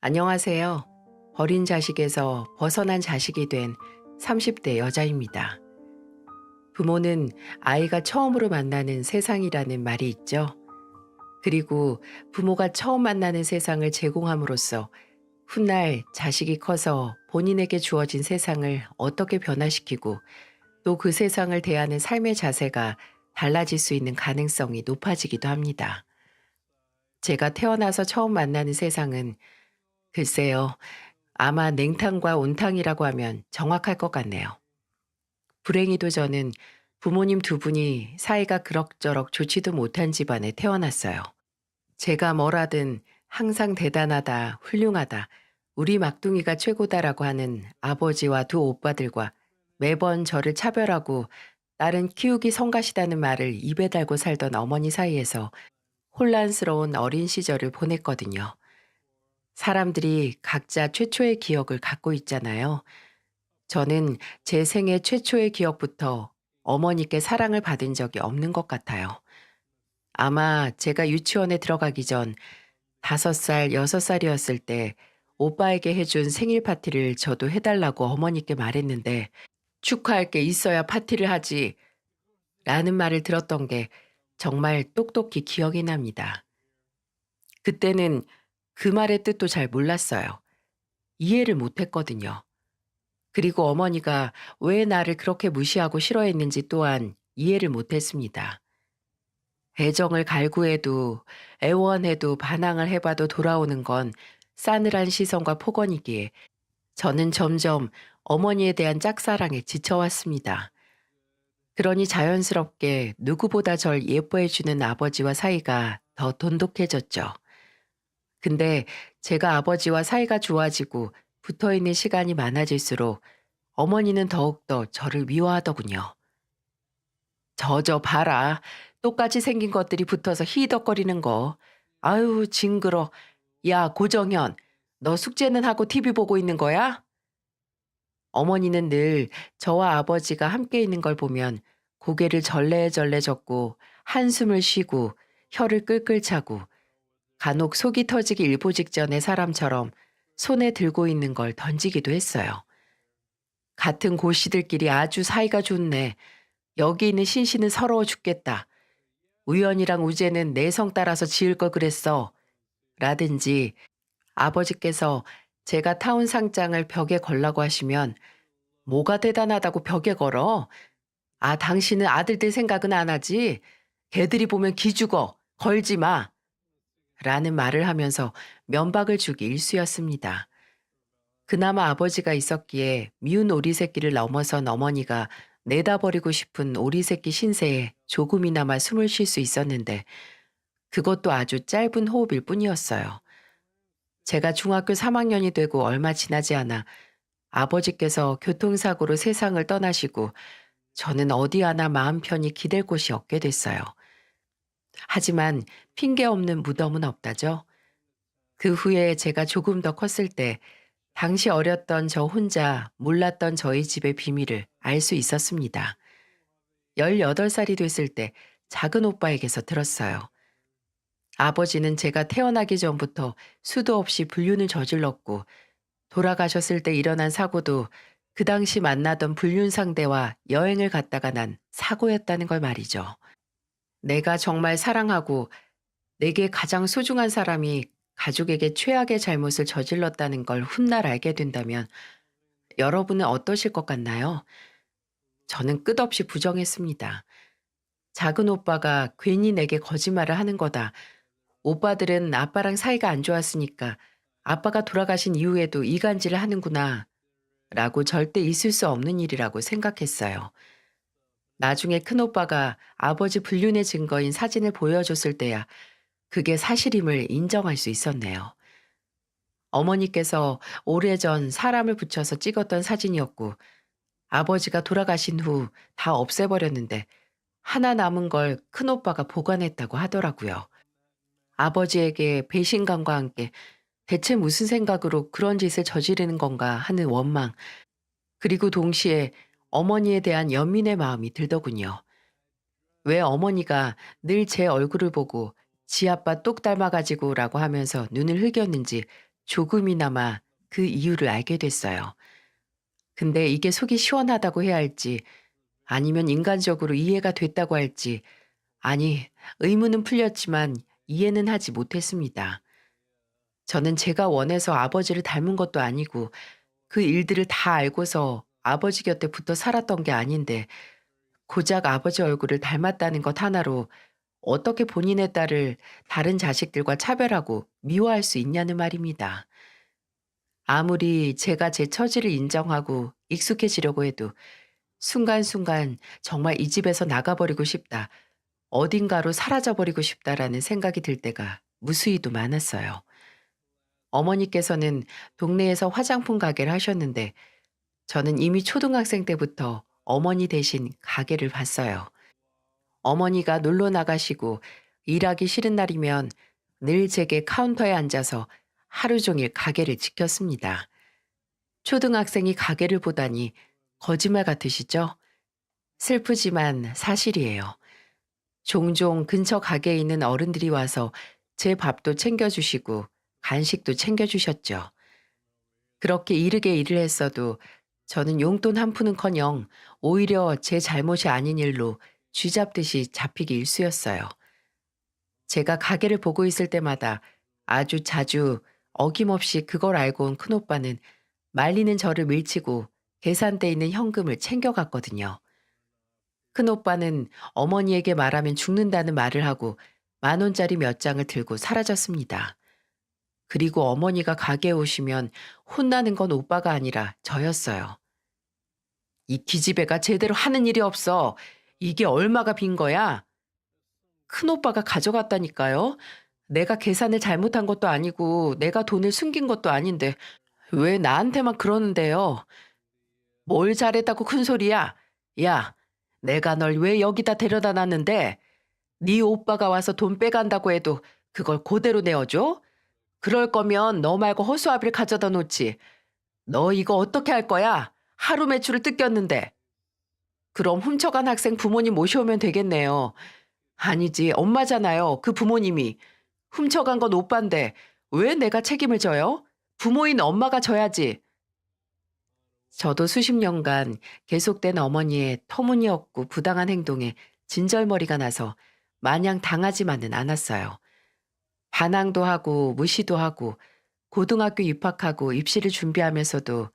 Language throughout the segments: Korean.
안녕하세요. 버린 자식에서 벗어난 자식이 된 30대 여자입니다. 부모는 아이가 처음으로 만나는 세상이라는 말이 있죠. 그리고 부모가 처음 만나는 세상을 제공함으로써 훗날 자식이 커서 본인에게 주어진 세상을 어떻게 변화시키고 또 그 세상을 대하는 삶의 자세가 달라질 수 있는 가능성이 높아지기도 합니다. 제가 태어나서 처음 만나는 세상은 글쎄요. 아마 냉탕과 온탕이라고 하면 정확할 것 같네요. 불행히도 저는 부모님 두 분이 사이가 그럭저럭 좋지도 못한 집안에 태어났어요. 제가 뭐라든 항상 대단하다, 훌륭하다, 우리 막둥이가 최고다라고 하는 아버지와 두 오빠들과 매번 저를 차별하고 딸은 키우기 성가시다는 말을 입에 달고 살던 어머니 사이에서 혼란스러운 어린 시절을 보냈거든요. 사람들이 각자 최초의 기억을 갖고 있잖아요. 저는 제 생애 최초의 기억부터 어머니께 사랑을 받은 적이 없는 것 같아요. 아마 제가 유치원에 들어가기 전 5살, 6살이었을 때 오빠에게 해준 생일 파티를 저도 해달라고 어머니께 말했는데 축하할 게 있어야 파티를 하지 라는 말을 들었던 게 정말 똑똑히 기억이 납니다. 그때는 그 말의 뜻도 잘 몰랐어요. 이해를 못했거든요. 그리고 어머니가 왜 나를 그렇게 무시하고 싫어했는지 또한 이해를 못했습니다. 애정을 갈구해도 애원해도 반항을 해봐도 돌아오는 건 싸늘한 시선과 폭언이기에 저는 점점 어머니에 대한 짝사랑에 지쳐왔습니다. 그러니 자연스럽게 누구보다 절 예뻐해주는 아버지와 사이가 더 돈독해졌죠. 근데 제가 아버지와 사이가 좋아지고 붙어있는 시간이 많아질수록 어머니는 더욱더 저를 미워하더군요. 저 봐라. 똑같이 생긴 것들이 붙어서 히덕거리는 거. 아유, 징그러. 야, 고정현. 너 숙제는 하고 TV 보고 있는 거야? 어머니는 늘 저와 아버지가 함께 있는 걸 보면 고개를 절레절레 젓고 한숨을 쉬고 혀를 끌끌 차고 간혹 속이 터지기 일보 직전의 사람처럼 손에 들고 있는 걸 던지기도 했어요. 같은 고씨들끼리 아주 사이가 좋네. 여기 있는 신씨는 서러워 죽겠다. 우연이랑 우재는 내 성 따라서 지을 걸 그랬어. 라든지 아버지께서 제가 타온 상장을 벽에 걸라고 하시면 뭐가 대단하다고 벽에 걸어? 아, 당신은 아들들 생각은 안 하지? 걔들이 보면 기죽어. 걸지 마. 라는 말을 하면서 면박을 주기 일쑤였습니다. 그나마 아버지가 있었기에 미운 오리 새끼를 넘어선 어머니가 내다버리고 싶은 오리 새끼 신세에 조금이나마 숨을 쉴 수 있었는데 그것도 아주 짧은 호흡일 뿐이었어요. 제가 중학교 3학년이 되고 얼마 지나지 않아 아버지께서 교통사고로 세상을 떠나시고 저는 어디 하나 마음 편히 기댈 곳이 없게 됐어요. 하지만 핑계 없는 무덤은 없다죠. 그 후에 제가 조금 더 컸을 때 당시 어렸던 저 혼자 몰랐던 저희 집의 비밀을 알 수 있었습니다. 18살이 됐을 때 작은 오빠에게서 들었어요. 아버지는 제가 태어나기 전부터 수도 없이 불륜을 저질렀고 돌아가셨을 때 일어난 사고도 그 당시 만나던 불륜 상대와 여행을 갔다가 난 사고였다는 걸 말이죠. 내가 정말 사랑하고 내게 가장 소중한 사람이 가족에게 최악의 잘못을 저질렀다는 걸 훗날 알게 된다면 여러분은 어떠실 것 같나요? 저는 끝없이 부정했습니다. 작은 오빠가 괜히 내게 거짓말을 하는 거다. 오빠들은 아빠랑 사이가 안 좋았으니까 아빠가 돌아가신 이후에도 이간질을 하는구나. 라고 절대 있을 수 없는 일이라고 생각했어요. 나중에 큰오빠가 아버지 불륜의 증거인 사진을 보여줬을 때야 그게 사실임을 인정할 수 있었네요. 어머니께서 오래전 사람을 붙여서 찍었던 사진이었고 아버지가 돌아가신 후 다 없애버렸는데 하나 남은 걸 큰오빠가 보관했다고 하더라고요. 아버지에게 배신감과 함께 대체 무슨 생각으로 그런 짓을 저지르는 건가 하는 원망, 그리고 동시에 어머니에 대한 연민의 마음이 들더군요. 왜 어머니가 늘 제 얼굴을 보고 지 아빠 똑 닮아가지고라고 하면서 눈을 흘겼는지 조금이나마 그 이유를 알게 됐어요. 근데 이게 속이 시원하다고 해야 할지 아니면 인간적으로 이해가 됐다고 할지 아니 의문은 풀렸지만 이해는 하지 못했습니다. 저는 제가 원해서 아버지를 닮은 것도 아니고 그 일들을 다 알고서 아버지 곁에 붙어 살았던 게 아닌데 고작 아버지 얼굴을 닮았다는 것 하나로 어떻게 본인의 딸을 다른 자식들과 차별하고 미워할 수 있냐는 말입니다. 아무리 제가 제 처지를 인정하고 익숙해지려고 해도 순간순간 정말 이 집에서 나가버리고 싶다, 어딘가로 사라져버리고 싶다라는 생각이 들 때가 무수히도 많았어요. 어머니께서는 동네에서 화장품 가게를 하셨는데 저는 이미 초등학생 때부터 어머니 대신 가게를 봤어요. 어머니가 놀러 나가시고 일하기 싫은 날이면 늘 제게 카운터에 앉아서 하루 종일 가게를 지켰습니다. 초등학생이 가게를 보다니 거짓말 같으시죠? 슬프지만 사실이에요. 종종 근처 가게에 있는 어른들이 와서 제 밥도 챙겨주시고 간식도 챙겨주셨죠. 그렇게 이르게 일을 했어도 저는 용돈 한 푼은커녕 오히려 제 잘못이 아닌 일로 쥐잡듯이 잡히기 일쑤였어요. 제가 가게를 보고 있을 때마다 아주 자주 어김없이 그걸 알고 온 큰오빠는 말리는 저를 밀치고 계산대에 있는 현금을 챙겨갔거든요. 큰오빠는 어머니에게 말하면 죽는다는 말을 하고 10,000원짜리 몇 장을 들고 사라졌습니다. 그리고 어머니가 가게에 오시면 혼나는 건 오빠가 아니라 저였어요. 이 기집애가 제대로 하는 일이 없어. 이게 얼마가 빈 거야? 큰오빠가 가져갔다니까요. 내가 계산을 잘못한 것도 아니고 내가 돈을 숨긴 것도 아닌데 왜 나한테만 그러는데요? 뭘 잘했다고 큰 소리야? 야, 내가 널 왜 여기다 데려다 놨는데 네 오빠가 와서 돈 빼간다고 해도 그걸 그대로 내어줘? 그럴 거면 너 말고 허수아비를 가져다 놓지. 너 이거 어떻게 할 거야? 하루 매출을 뜯겼는데. 그럼 훔쳐간 학생 부모님 모셔오면 되겠네요. 아니지, 엄마잖아요. 그 부모님이. 훔쳐간 건 오빠인데 왜 내가 책임을 져요? 부모인 엄마가 져야지. 저도 수십 년간 계속된 어머니의 터무니없고 부당한 행동에 진절머리가 나서 마냥 당하지만은 않았어요. 반항도 하고 무시도 하고 고등학교 입학하고 입시를 준비하면서도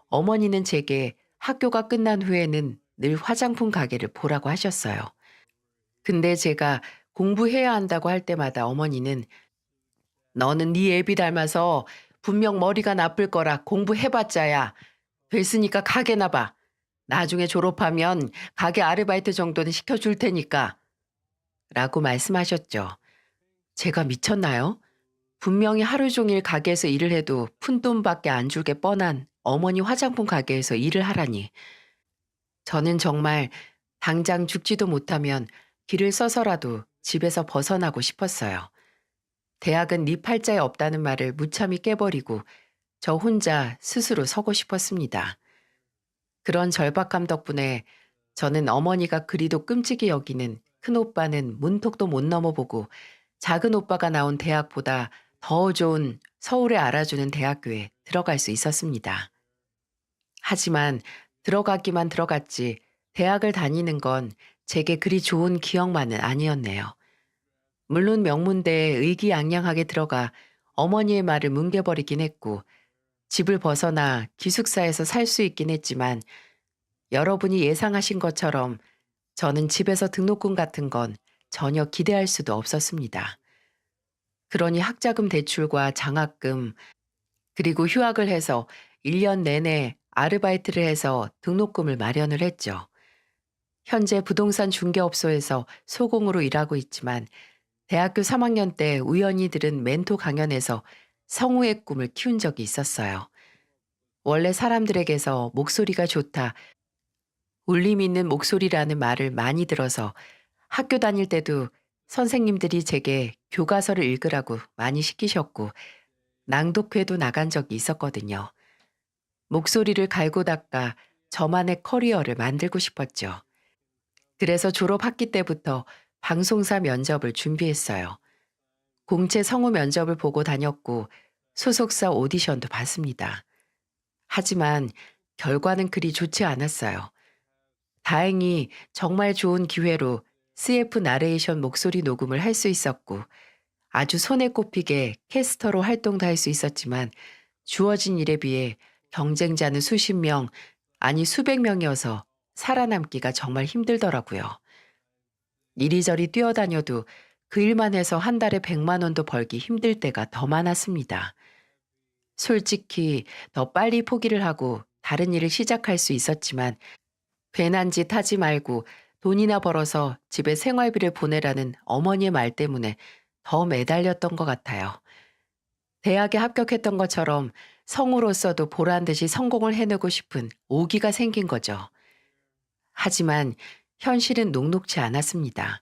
어머니는 제게 학교가 끝난 후에는 늘 화장품 가게를 보라고 하셨어요. 근데 제가 공부해야 한다고 할 때마다 어머니는 너는 네 애비 닮아서 분명 머리가 나쁠 거라 공부해봤자야. 됐으니까 가게나 봐. 나중에 졸업하면 가게 아르바이트 정도는 시켜줄 테니까. 라고 말씀하셨죠. 제가 미쳤나요? 분명히 하루 종일 가게에서 일을 해도 푼돈밖에 안 줄게 뻔한 어머니 화장품 가게에서 일을 하라니. 저는 정말 당장 죽지도 못하면 길을 써서라도 집에서 벗어나고 싶었어요. 대학은 네 팔자에 없다는 말을 무참히 깨버리고 저 혼자 스스로 서고 싶었습니다. 그런 절박함 덕분에 저는 어머니가 그리도 끔찍이 여기는 큰오빠는 문턱도 못 넘어보고 작은 오빠가 나온 대학보다 더 좋은 서울에 알아주는 대학교에 들어갈 수 있었습니다. 하지만 들어가기만 들어갔지 대학을 다니는 건 제게 그리 좋은 기억만은 아니었네요. 물론 명문대에 의기양양하게 들어가 어머니의 말을 뭉개버리긴 했고 집을 벗어나 기숙사에서 살 수 있긴 했지만 여러분이 예상하신 것처럼 저는 집에서 등록금 같은 건 전혀 기대할 수도 없었습니다. 그러니 학자금 대출과 장학금 그리고 휴학을 해서 1년 내내 아르바이트를 해서 등록금을 마련을 했죠. 현재 부동산 중개업소에서 소공으로 일하고 있지만 대학교 3학년 때 우연히 들은 멘토 강연에서 성우의 꿈을 키운 적이 있었어요. 원래 사람들에게서 목소리가 좋다, 울림 있는 목소리라는 말을 많이 들어서 학교 다닐 때도 선생님들이 제게 교과서를 읽으라고 많이 시키셨고 낭독회도 나간 적이 있었거든요. 목소리를 갈고 닦아 저만의 커리어를 만들고 싶었죠. 그래서 졸업 학기 때부터 방송사 면접을 준비했어요. 공채 성우 면접을 보고 다녔고 소속사 오디션도 봤습니다. 하지만 결과는 그리 좋지 않았어요. 다행히 정말 좋은 기회로 CF 나레이션 목소리 녹음을 할 수 있었고 아주 손에 꼽히게 캐스터로 활동도 할 수 있었지만 주어진 일에 비해 경쟁자는 수십 명, 아니 수백 명이어서 살아남기가 정말 힘들더라고요. 이리저리 뛰어다녀도 그 일만 해서 한 달에 100만 원도 벌기 힘들 때가 더 많았습니다. 솔직히 더 빨리 포기를 하고 다른 일을 시작할 수 있었지만 괜한 짓 하지 말고 돈이나 벌어서 집에 생활비를 보내라는 어머니의 말 때문에 더 매달렸던 것 같아요. 대학에 합격했던 것처럼 성우로서도 보란 듯이 성공을 해내고 싶은 오기가 생긴 거죠. 하지만 현실은 녹록지 않았습니다.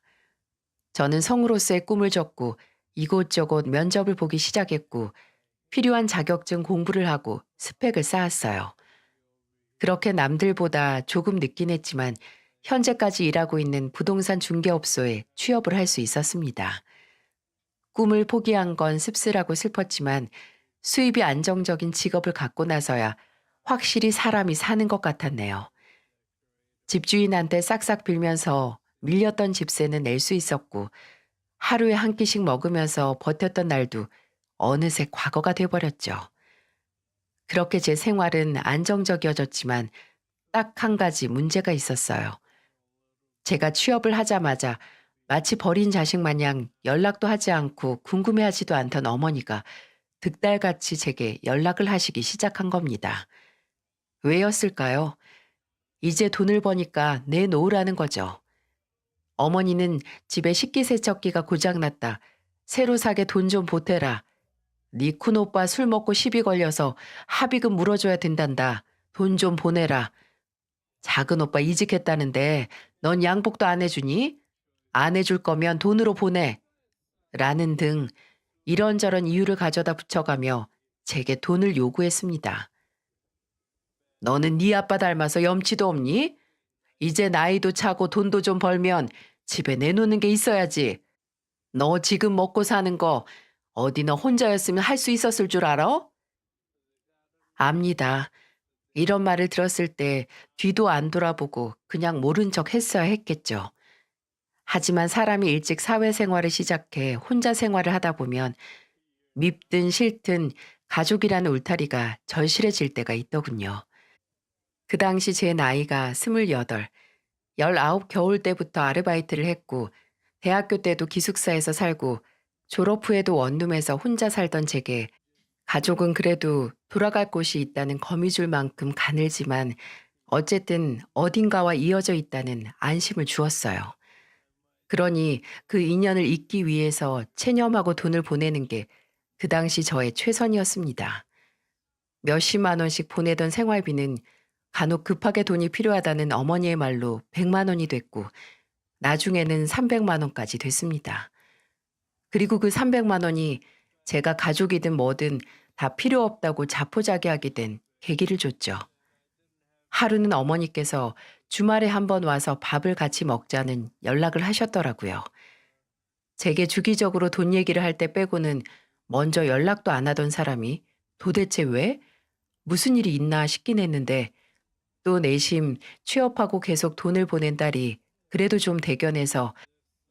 저는 성우로서의 꿈을 졌고 이곳저곳 면접을 보기 시작했고 필요한 자격증 공부를 하고 스펙을 쌓았어요. 그렇게 남들보다 조금 늦긴 했지만 현재까지 일하고 있는 부동산 중개업소에 취업을 할 수 있었습니다. 꿈을 포기한 건 씁쓸하고 슬펐지만 수입이 안정적인 직업을 갖고 나서야 확실히 사람이 사는 것 같았네요. 집주인한테 싹싹 빌면서 밀렸던 집세는 낼 수 있었고 하루에 한 끼씩 먹으면서 버텼던 날도 어느새 과거가 돼버렸죠. 그렇게 제 생활은 안정적이어졌지만 딱 한 가지 문제가 있었어요. 제가 취업을 하자마자 마치 버린 자식 마냥 연락도 하지 않고 궁금해하지도 않던 어머니가 득달같이 제게 연락을 하시기 시작한 겁니다. 왜였을까요? 이제 돈을 버니까 내놓으라는 거죠. 어머니는 집에 식기세척기가 고장났다. 새로 사게 돈 좀 보태라. 네 큰 오빠 술 먹고 시비 걸려서 합의금 물어줘야 된단다. 돈 좀 보내라. 작은 오빠 이직했다는데 넌 양복도 안 해주니? 안 해줄 거면 돈으로 보내. 라는 등 이런저런 이유를 가져다 붙여가며 제게 돈을 요구했습니다. 너는 네 아빠 닮아서 염치도 없니? 이제 나이도 차고 돈도 좀 벌면 집에 내놓는 게 있어야지. 너 지금 먹고 사는 거 어디 너 혼자였으면 할 수 있었을 줄 알아? 압니다. 이런 말을 들었을 때 뒤도 안 돌아보고 그냥 모른 척 했어야 했겠죠. 하지만 사람이 일찍 사회생활을 시작해 혼자 생활을 하다 보면 밉든 싫든 가족이라는 울타리가 절실해질 때가 있더군요. 그 당시 제 나이가 28, 19 겨울 때부터 아르바이트를 했고 대학교 때도 기숙사에서 살고 졸업 후에도 원룸에서 혼자 살던 제게 가족은 그래도 돌아갈 곳이 있다는 거미줄만큼 가늘지만 어쨌든 어딘가와 이어져 있다는 안심을 주었어요. 그러니 그 인연을 잇기 위해서 체념하고 돈을 보내는 게 그 당시 저의 최선이었습니다. 몇십만 원씩 보내던 생활비는 간혹 급하게 돈이 필요하다는 어머니의 말로 100만 원이 됐고 나중에는 300만 원까지 됐습니다. 그리고 그 300만 원이 제가 가족이든 뭐든 다 필요 없다고 자포자기하게 된 계기를 줬죠. 하루는 어머니께서 주말에 한번 와서 밥을 같이 먹자는 연락을 하셨더라고요. 제게 주기적으로 돈 얘기를 할 때 빼고는 먼저 연락도 안 하던 사람이 도대체 왜? 무슨 일이 있나 싶긴 했는데 또 내심 취업하고 계속 돈을 보낸 딸이 그래도 좀 대견해서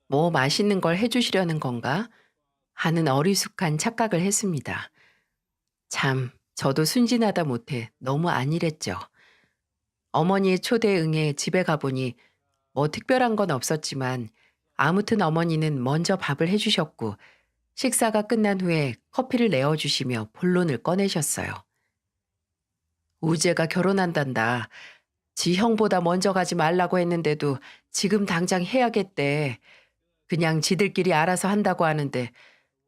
뭐 맛있는 걸 해주시려는 건가? 하는 어리숙한 착각을 했습니다. 참, 저도 순진하다 못해 너무 안일했죠. 어머니의 초대에 응해 집에 가보니 뭐 특별한 건 없었지만 아무튼 어머니는 먼저 밥을 해주셨고 식사가 끝난 후에 커피를 내어주시며 본론을 꺼내셨어요. 우재가 결혼한단다. 지 형보다 먼저 가지 말라고 했는데도 지금 당장 해야겠대. 그냥 지들끼리 알아서 한다고 하는데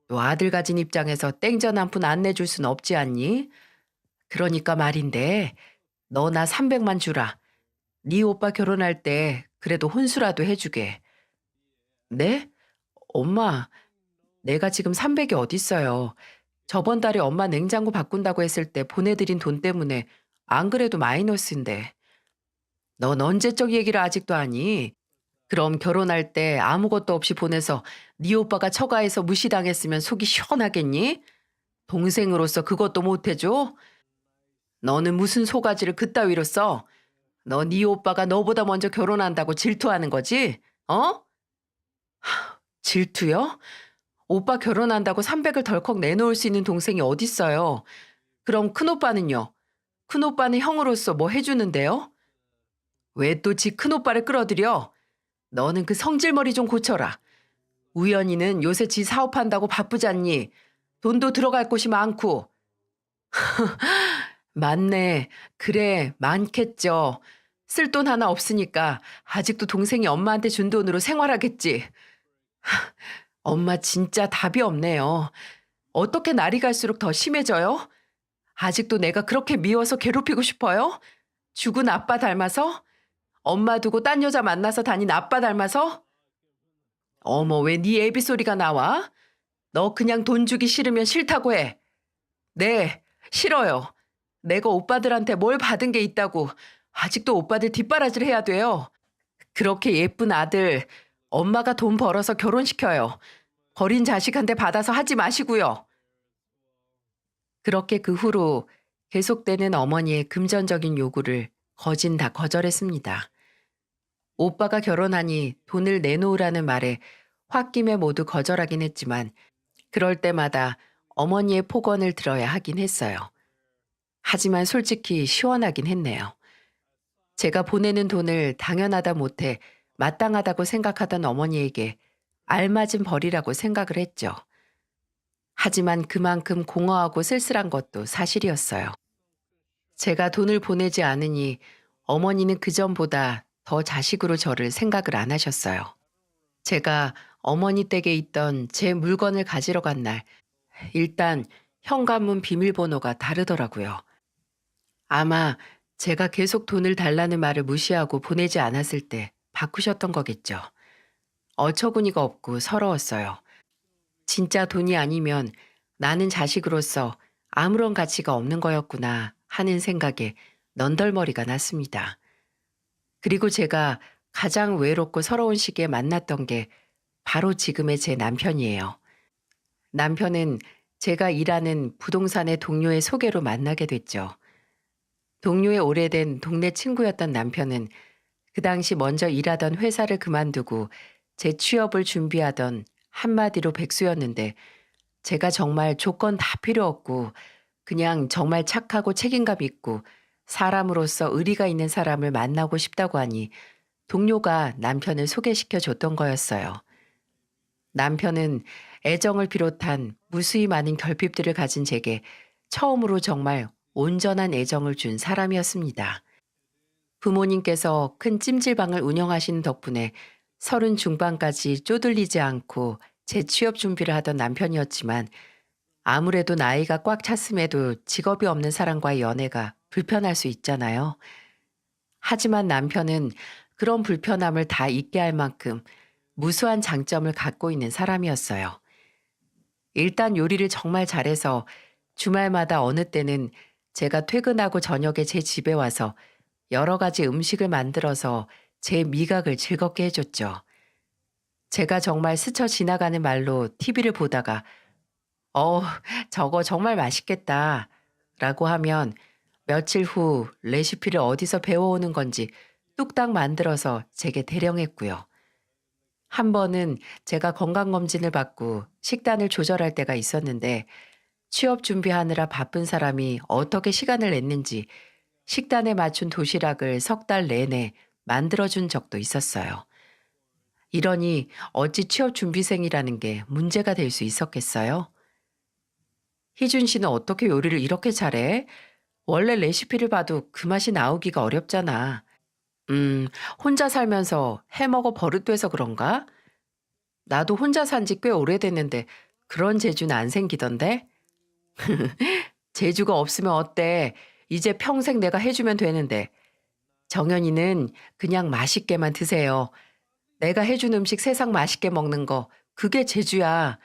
또 아들 가진 입장에서 땡전 한 푼 안 내줄 순 없지 않니? 그러니까 말인데 너 나 300만 주라. 네 오빠 결혼할 때 그래도 혼수라도 해주게. 네? 엄마, 내가 지금 300이 어딨어요. 저번 달에 엄마 냉장고 바꾼다고 했을 때 보내드린 돈 때문에 안 그래도 마이너스인데. 넌 언제적 얘기를 아직도 하니? 그럼 결혼할 때 아무것도 없이 보내서 네 오빠가 처가에서 무시당했으면 속이 시원하겠니? 동생으로서 그것도 못 해줘? 너는 무슨 소가지를 그따위로 써? 너 네 오빠가 너보다 먼저 결혼한다고 질투하는 거지? 어? 질투요? 오빠 결혼한다고 300을 덜컥 내놓을 수 있는 동생이 어딨어요. 그럼 큰오빠는요? 큰오빠는 형으로서 뭐 해주는데요? 왜 또 지 큰오빠를 끌어들여? 너는 그 성질머리 좀 고쳐라. 우연이는 요새 지 사업한다고 바쁘잖니. 돈도 들어갈 곳이 많고. 맞네. 그래, 많겠죠. 쓸 돈 하나 없으니까 아직도 동생이 엄마한테 준 돈으로 생활하겠지. 엄마 진짜 답이 없네요. 어떻게 날이 갈수록 더 심해져요? 아직도 내가 그렇게 미워서 괴롭히고 싶어요? 죽은 아빠 닮아서? 엄마 두고 딴 여자 만나서 다닌 아빠 닮아서? 어머, 왜 네 애비 소리가 나와? 너 그냥 돈 주기 싫으면 싫다고 해. 네, 싫어요. 내가 오빠들한테 뭘 받은 게 있다고 아직도 오빠들 뒷바라지를 해야 돼요. 그렇게 예쁜 아들, 엄마가 돈 벌어서 결혼시켜요. 버린 자식한테 받아서 하지 마시고요. 그렇게 그 후로 계속되는 어머니의 금전적인 요구를 거진 다 거절했습니다. 오빠가 결혼하니 돈을 내놓으라는 말에 홧김에 모두 거절하긴 했지만 그럴 때마다 어머니의 폭언을 들어야 하긴 했어요. 하지만 솔직히 시원하긴 했네요. 제가 보내는 돈을 당연하다 못해 마땅하다고 생각하던 어머니에게 알맞은 벌이라고 생각을 했죠. 하지만 그만큼 공허하고 쓸쓸한 것도 사실이었어요. 제가 돈을 보내지 않으니 어머니는 그전보다 더 자식으로 저를 생각을 안 하셨어요. 제가 어머니 댁에 있던 제 물건을 가지러 간 날, 일단 현관문 비밀번호가 다르더라고요. 아마 제가 계속 돈을 달라는 말을 무시하고 보내지 않았을 때 바꾸셨던 거겠죠. 어처구니가 없고 서러웠어요. 진짜 돈이 아니면 나는 자식으로서 아무런 가치가 없는 거였구나 하는 생각에 넌덜머리가 났습니다. 그리고 제가 가장 외롭고 서러운 시기에 만났던 게 바로 지금의 제 남편이에요. 남편은 제가 일하는 부동산의 동료의 소개로 만나게 됐죠. 동료의 오래된 동네 친구였던 남편은 그 당시 먼저 일하던 회사를 그만두고 재취업을 준비하던 한마디로 백수였는데 제가 정말 조건 다 필요 없고 그냥 정말 착하고 책임감 있고 사람으로서 의리가 있는 사람을 만나고 싶다고 하니 동료가 남편을 소개시켜 줬던 거였어요. 남편은 애정을 비롯한 무수히 많은 결핍들을 가진 제게 처음으로 정말 온전한 애정을 준 사람이었습니다. 부모님께서 큰 찜질방을 운영하시는 덕분에 30 중반까지 쪼들리지 않고 재취업 준비를 하던 남편이었지만 아무래도 나이가 꽉 찼음에도 직업이 없는 사람과의 연애가 불편할 수 있잖아요. 하지만 남편은 그런 불편함을 다 잊게 할 만큼 무수한 장점을 갖고 있는 사람이었어요. 일단 요리를 정말 잘해서 주말마다 어느 때는 제가 퇴근하고 저녁에 제 집에 와서 여러 가지 음식을 만들어서 제 미각을 즐겁게 해줬죠. 제가 정말 스쳐 지나가는 말로 TV를 보다가 어, 저거 정말 맛있겠다 라고 하면 며칠 후 레시피를 어디서 배워오는 건지 뚝딱 만들어서 제게 대령했고요. 한 번은 제가 건강검진을 받고 식단을 조절할 때가 있었는데 취업 준비하느라 바쁜 사람이 어떻게 시간을 냈는지 식단에 맞춘 도시락을 3달 내내 만들어준 적도 있었어요. 이러니 어찌 취업 준비생이라는 게 문제가 될 수 있었겠어요? 희준 씨는 어떻게 요리를 이렇게 잘해? 원래 레시피를 봐도 그 맛이 나오기가 어렵잖아. 혼자 살면서 해먹어 버릇돼서 그런가? 나도 혼자 산지 꽤 오래됐는데 그런 재주는 안 생기던데? 재주가 없으면 어때? 이제 평생 내가 해주면 되는데. 정연이는 그냥 맛있게만 드세요. 내가 해준 음식 세상 맛있게 먹는 거, 그게 재주야.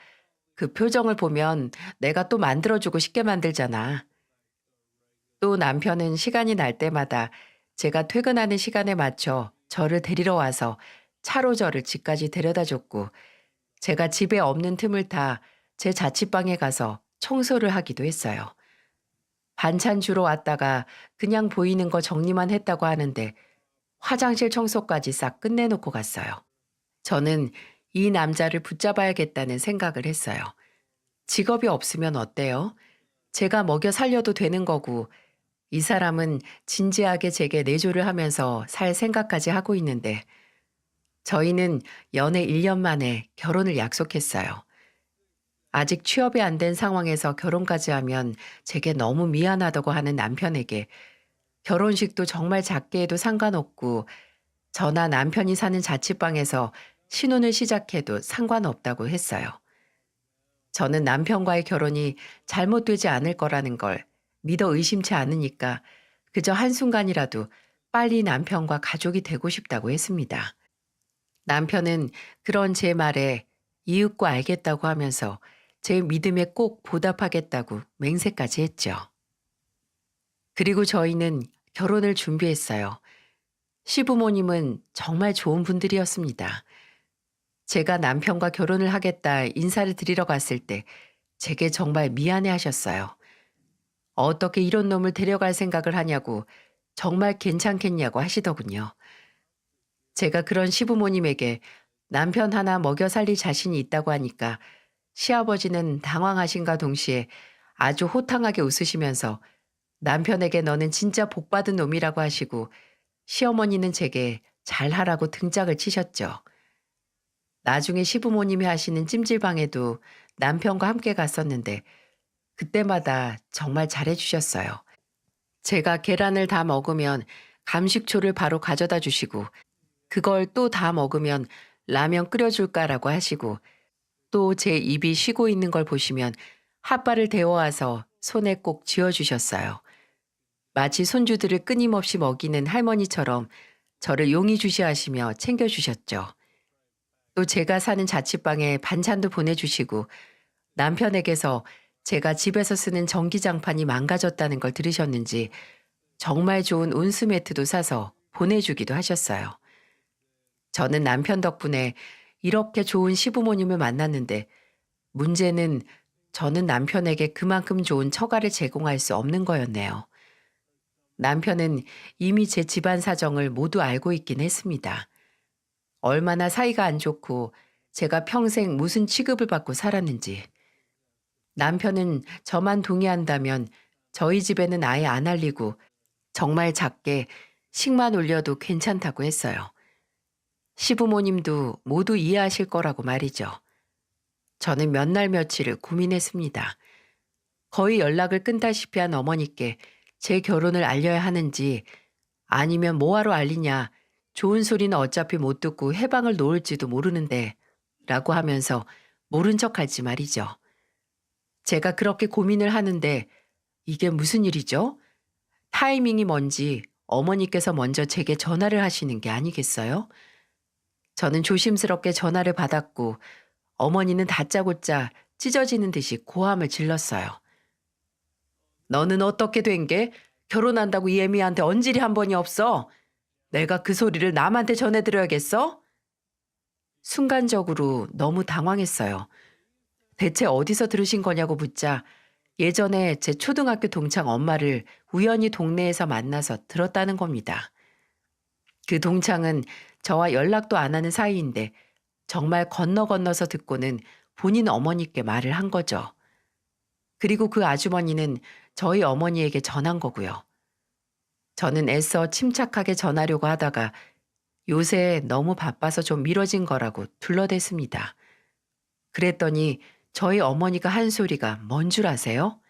그 표정을 보면 내가 또 만들어주고 싶게 만들잖아. 또 남편은 시간이 날 때마다 제가 퇴근하는 시간에 맞춰 저를 데리러 와서 차로 저를 집까지 데려다 줬고 제가 집에 없는 틈을 타 제 자취방에 가서 청소를 하기도 했어요. 반찬 주러 왔다가 그냥 보이는 거 정리만 했다고 하는데 화장실 청소까지 싹 끝내놓고 갔어요. 저는 이 남자를 붙잡아야겠다는 생각을 했어요. 직업이 없으면 어때요? 제가 먹여 살려도 되는 거고, 이 사람은 진지하게 제게 내조를 하면서 살 생각까지 하고 있는데, 저희는 연애 1년 만에 결혼을 약속했어요. 아직 취업이 안 된 상황에서 결혼까지 하면 제게 너무 미안하다고 하는 남편에게 결혼식도 정말 작게 해도 상관없고, 저나 남편이 사는 자취방에서 신혼을 시작해도 상관없다고 했어요. 저는 남편과의 결혼이 잘못되지 않을 거라는 걸 믿어 의심치 않으니까 그저 한순간이라도 빨리 남편과 가족이 되고 싶다고 했습니다. 남편은 그런 제 말에 이윽고 알겠다고 하면서 제 믿음에 꼭 보답하겠다고 맹세까지 했죠. 그리고 저희는 결혼을 준비했어요. 시부모님은 정말 좋은 분들이었습니다. 제가 남편과 결혼을 하겠다 인사를 드리러 갔을 때 제게 정말 미안해 하셨어요. 어떻게 이런 놈을 데려갈 생각을 하냐고 정말 괜찮겠냐고 하시더군요. 제가 그런 시부모님에게 남편 하나 먹여 살릴 자신이 있다고 하니까 시아버지는 당황하신가 동시에 아주 호탕하게 웃으시면서 남편에게 너는 진짜 복받은 놈이라고 하시고 시어머니는 제게 잘하라고 등짝을 치셨죠. 나중에 시부모님이 하시는 찜질방에도 남편과 함께 갔었는데 그때마다 정말 잘해주셨어요. 제가 계란을 다 먹으면 감식초를 바로 가져다 주시고 그걸 또 다 먹으면 라면 끓여줄까라고 하시고 또 제 입이 쉬고 있는 걸 보시면 핫바를 데워와서 손에 꼭 쥐어주셨어요. 마치 손주들을 끊임없이 먹이는 할머니처럼 저를 용의주시하시며 챙겨주셨죠. 또 제가 사는 자취방에 반찬도 보내주시고 남편에게서 제가 집에서 쓰는 전기장판이 망가졌다는 걸 들으셨는지 정말 좋은 온수매트도 사서 보내주기도 하셨어요. 저는 남편 덕분에 이렇게 좋은 시부모님을 만났는데 문제는 저는 남편에게 그만큼 좋은 처가를 제공할 수 없는 거였네요. 남편은 이미 제 집안 사정을 모두 알고 있긴 했습니다. 얼마나 사이가 안 좋고 제가 평생 무슨 취급을 받고 살았는지. 남편은 저만 동의한다면 저희 집에는 아예 안 알리고 정말 작게 식만 올려도 괜찮다고 했어요. 시부모님도 모두 이해하실 거라고 말이죠. 저는 몇 날 며칠을 고민했습니다. 거의 연락을 끊다시피 한 어머니께 제 결혼을 알려야 하는지 아니면 뭐하러 알리냐, 좋은 소리는 어차피 못 듣고 해방을 놓을지도 모르는데 라고 하면서 모른 척할지 말이죠. 제가 그렇게 고민을 하는데 이게 무슨 일이죠? 타이밍이 뭔지 어머니께서 먼저 제게 전화를 하시는 게 아니겠어요? 저는 조심스럽게 전화를 받았고 어머니는 다짜고짜 찢어지는 듯이 고함을 질렀어요. 너는 어떻게 된 게? 결혼한다고 이 애미한테 언질이 한 번이 없어? 내가 그 소리를 남한테 전해드려야겠어? 순간적으로 너무 당황했어요. 대체 어디서 들으신 거냐고 묻자 예전에 제 초등학교 동창 엄마를 우연히 동네에서 만나서 들었다는 겁니다. 그 동창은 저와 연락도 안 하는 사이인데 정말 건너서 듣고는 본인 어머니께 말을 한 거죠. 그리고 그 아주머니는 저희 어머니에게 전한 거고요. 저는 애써 침착하게 전하려고 하다가 요새 너무 바빠서 좀 미뤄진 거라고 둘러댔습니다. 그랬더니 저희 어머니가 한 소리가 뭔 줄 아세요?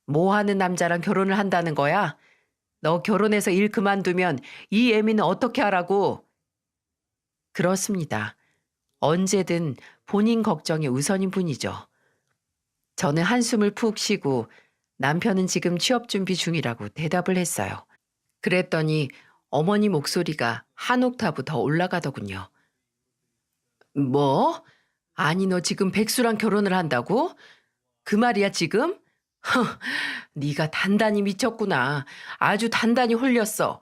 뭐 하는 남자랑 결혼을 한다는 거야? 너 결혼해서 일 그만두면 이 애미는 어떻게 하라고? 그렇습니다. 언제든 본인 걱정이 우선인 분이죠. 저는 한숨을 푹 쉬고 남편은 지금 취업 준비 중이라고 대답을 했어요. 그랬더니 어머니 목소리가 한 옥타브 더 올라가더군요. 뭐? 아니 너 지금 백수랑 결혼을 한다고? 그 말이야 지금? 네가 단단히 미쳤구나. 아주 단단히 홀렸어.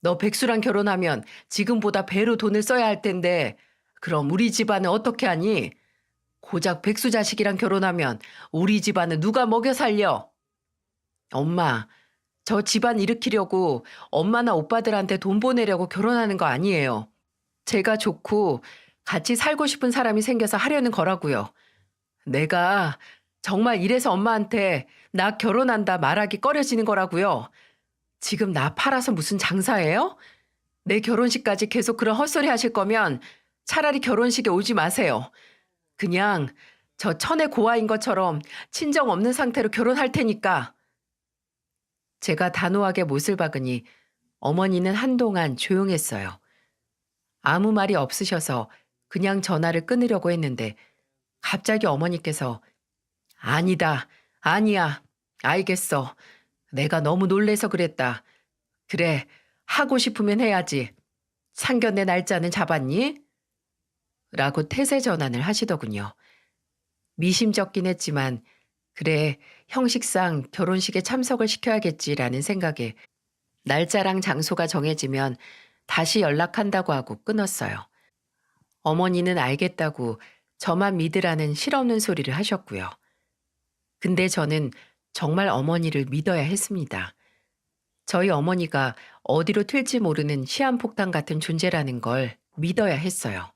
너 백수랑 결혼하면 지금보다 배로 돈을 써야 할 텐데 그럼 우리 집안은 어떻게 하니? 고작 백수 자식이랑 결혼하면 우리 집안은 누가 먹여 살려? 엄마, 저 집안 일으키려고 엄마나 오빠들한테 돈 보내려고 결혼하는 거 아니에요. 제가 좋고 같이 살고 싶은 사람이 생겨서 하려는 거라고요. 내가 정말 이래서 엄마한테 나 결혼한다 말하기 꺼려지는 거라고요. 지금 나 팔아서 무슨 장사예요? 내 결혼식까지 계속 그런 헛소리 하실 거면 차라리 결혼식에 오지 마세요. 그냥 저 천의 고아인 것처럼 친정 없는 상태로 결혼할 테니까. 제가 단호하게 못을 박으니 어머니는 한동안 조용했어요. 아무 말이 없으셔서 그냥 전화를 끊으려고 했는데 갑자기 어머니께서 아니다, 아니야, 알겠어. 내가 너무 놀래서 그랬다. 그래, 하고 싶으면 해야지. 상견례 날짜는 잡았니? 라고 태세 전환을 하시더군요. 미심쩍긴 했지만 그래, 형식상 결혼식에 참석을 시켜야겠지라는 생각에 날짜랑 장소가 정해지면 다시 연락한다고 하고 끊었어요. 어머니는 알겠다고 저만 믿으라는 실없는 소리를 하셨고요. 근데 저는 정말 어머니를 믿어야 했습니다. 저희 어머니가 어디로 튈지 모르는 시한폭탄 같은 존재라는 걸 믿어야 했어요.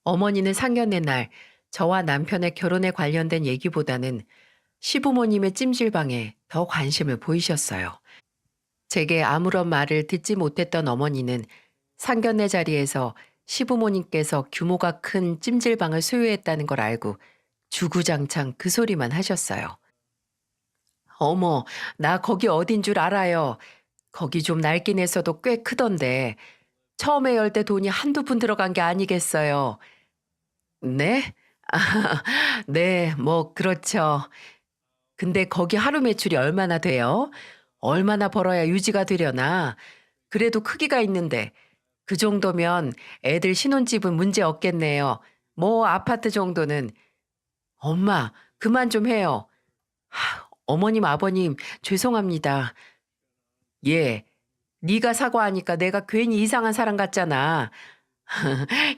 어머니는 상견례 날 저와 남편의 결혼에 관련된 얘기보다는 시부모님의 찜질방에 더 관심을 보이셨어요. 제게 아무런 말을 듣지 못했던 어머니는 상견례 자리에서 시부모님께서 규모가 큰 찜질방을 소유했다는 걸 알고 주구장창 그 소리만 하셨어요. 어머, 나 거기 어딘 줄 알아요. 거기 좀 낡긴 했어도 꽤 크던데 처음에 열 때 돈이 한두 푼 들어간 게 아니겠어요. 네? 네, 뭐 그렇죠. 근데 거기 하루 매출이 얼마나 돼요? 얼마나 벌어야 유지가 되려나? 그래도 크기가 있는데 그 정도면 애들 신혼집은 문제 없겠네요. 뭐 아파트 정도는. 엄마, 그만 좀 해요. 어머님, 아버님, 죄송합니다. 예, 네가 사과하니까 내가 괜히 이상한 사람 같잖아.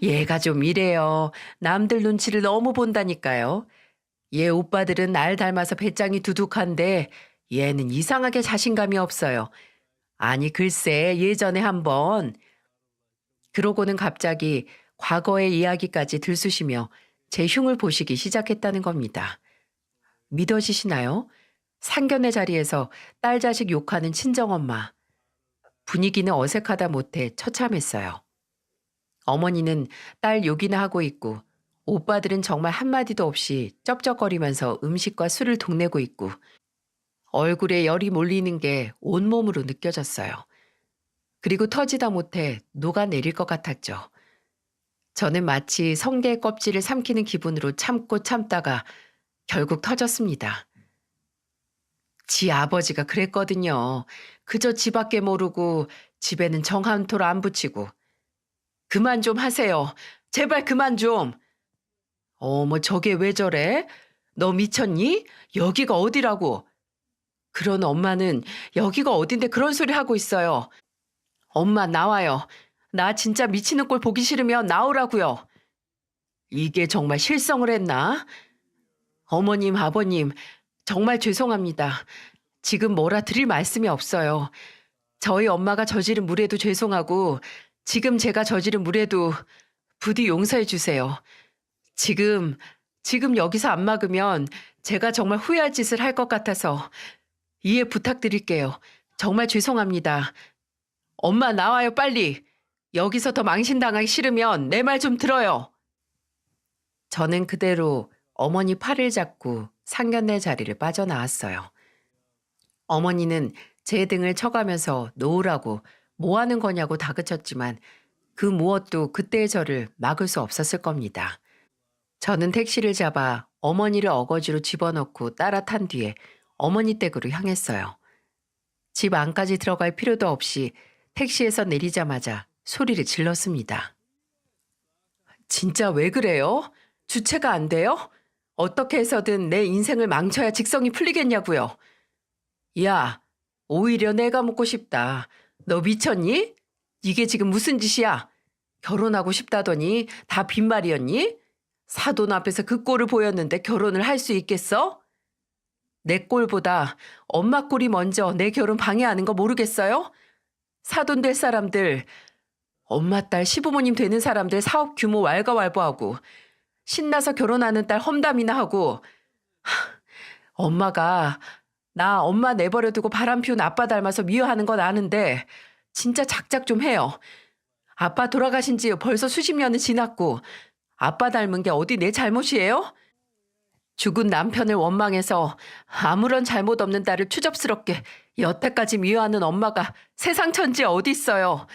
얘가 좀 이래요. 남들 눈치를 너무 본다니까요. 얘 오빠들은 날 닮아서 배짱이 두둑한데 얘는 이상하게 자신감이 없어요. 아니 글쎄 예전에 한번 그러고는 갑자기 과거의 이야기까지 들쑤시며 제 흉을 보시기 시작했다는 겁니다. 믿어지시나요? 상견례 자리에서 딸 자식 욕하는 친정엄마. 분위기는 어색하다 못해 처참했어요. 어머니는 딸 욕이나 하고 있고 오빠들은 정말 한마디도 없이 쩝쩝거리면서 음식과 술을 동내고 있고 얼굴에 열이 몰리는 게 온몸으로 느껴졌어요. 그리고 터지다 못해 녹아내릴 것 같았죠. 저는 마치 성게 껍질을 삼키는 기분으로 참고 참다가 결국 터졌습니다. 지 아버지가 그랬거든요. 그저 지밖에 모르고 집에는 정 한 토를 안 붙이고. 그만 좀 하세요. 제발 그만 좀. 어머 저게 왜 저래? 너 미쳤니? 여기가 어디라고? 그런 엄마는 여기가 어딘데 그런 소리 하고 있어요. 엄마 나와요. 나 진짜 미치는 꼴 보기 싫으면 나오라고요. 이게 정말 실성을 했나? 어머님, 아버님, 정말 죄송합니다. 지금 뭐라 드릴 말씀이 없어요. 저희 엄마가 저지른 무례도 죄송하고 지금 제가 저지른 무례도 부디 용서해 주세요. 지금 여기서 안 막으면 제가 정말 후회할 짓을 할 것 같아서 이해 부탁드릴게요. 정말 죄송합니다. 엄마 나와요 빨리. 여기서 더 망신당하기 싫으면 내 말 좀 들어요. 저는 그대로 어머니 팔을 잡고 상견례 자리를 빠져나왔어요. 어머니는 제 등을 쳐가면서 놓으라고 뭐 하는 거냐고 다그쳤지만 그 무엇도 그때의 저를 막을 수 없었을 겁니다. 저는 택시를 잡아 어머니를 어거지로 집어넣고 따라 탄 뒤에 어머니 댁으로 향했어요. 집 안까지 들어갈 필요도 없이 택시에서 내리자마자 소리를 질렀습니다. 진짜 왜 그래요? 주체가 안 돼요? 어떻게 해서든 내 인생을 망쳐야 직성이 풀리겠냐고요. 야, 오히려 내가 묻고 싶다. 너 미쳤니? 이게 지금 무슨 짓이야? 결혼하고 싶다더니 다 빈말이었니? 사돈 앞에서 그 꼴을 보였는데 결혼을 할 수 있겠어? 내 꼴보다 엄마 꼴이 먼저 내 결혼 방해하는 거 모르겠어요? 사돈 될 사람들, 엄마 딸 시부모님 되는 사람들 사업 규모 왈가왈부하고 신나서 결혼하는 딸 험담이나 하고 엄마가 나 엄마 내버려 두고 바람 피운 아빠 닮아서 미워하는 건 아는데 진짜 작작 좀 해요. 아빠 돌아가신 지 벌써 수십 년은 지났고 아빠 닮은 게 어디 내 잘못이에요? 죽은 남편을 원망해서 아무런 잘못 없는 딸을 추접스럽게 여태까지 미워하는 엄마가 세상 천지에 어디 있어요.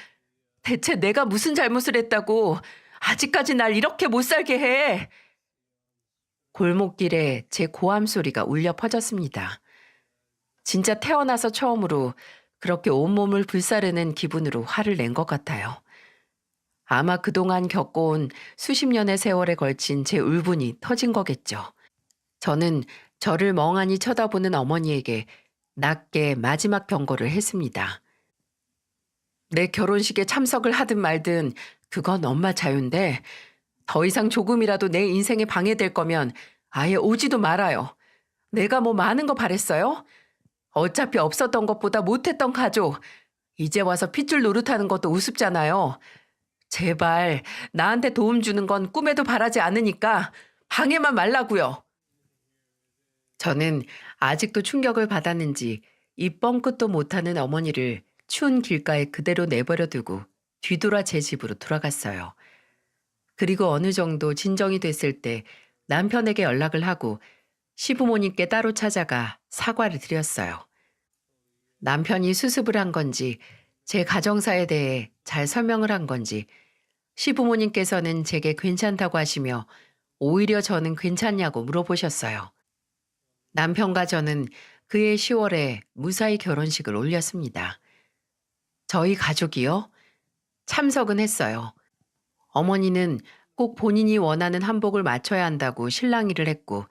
대체 내가 무슨 잘못을 했다고 아직까지 날 이렇게 못 살게 해. 골목길에 제 고함 소리가 울려 퍼졌습니다. 진짜 태어나서 처음으로 그렇게 온몸을 불사르는 기분으로 화를 낸 것 같아요. 아마 그동안 겪어온 수십 년의 세월에 걸친 제 울분이 터진 거겠죠. 저는 저를 멍하니 쳐다보는 어머니에게 낮게 마지막 경고를 했습니다. 내 결혼식에 참석을 하든 말든 그건 엄마 자유인데 더 이상 조금이라도 내 인생에 방해될 거면 아예 오지도 말아요. 내가 뭐 많은 거 바랬어요? 어차피 없었던 것보다 못했던 가족. 이제 와서 핏줄 노릇하는 것도 우습잖아요. 제발 나한테 도움 주는 건 꿈에도 바라지 않으니까 방해만 말라고요. 저는 아직도 충격을 받았는지 입 뻥끗도 못하는 어머니를 추운 길가에 그대로 내버려두고 뒤돌아 제 집으로 돌아갔어요. 그리고 어느 정도 진정이 됐을 때 남편에게 연락을 하고 시부모님께 따로 찾아가 사과를 드렸어요. 남편이 수습을 한 건지 제 가정사에 대해 잘 설명을 한 건지 시부모님께서는 제게 괜찮다고 하시며 오히려 저는 괜찮냐고 물어보셨어요. 남편과 저는 그해 10월에 무사히 결혼식을 올렸습니다. 저희 가족이요? 참석은 했어요. 어머니는 꼭 본인이 원하는 한복을 맞춰야 한다고 실랑이를 했고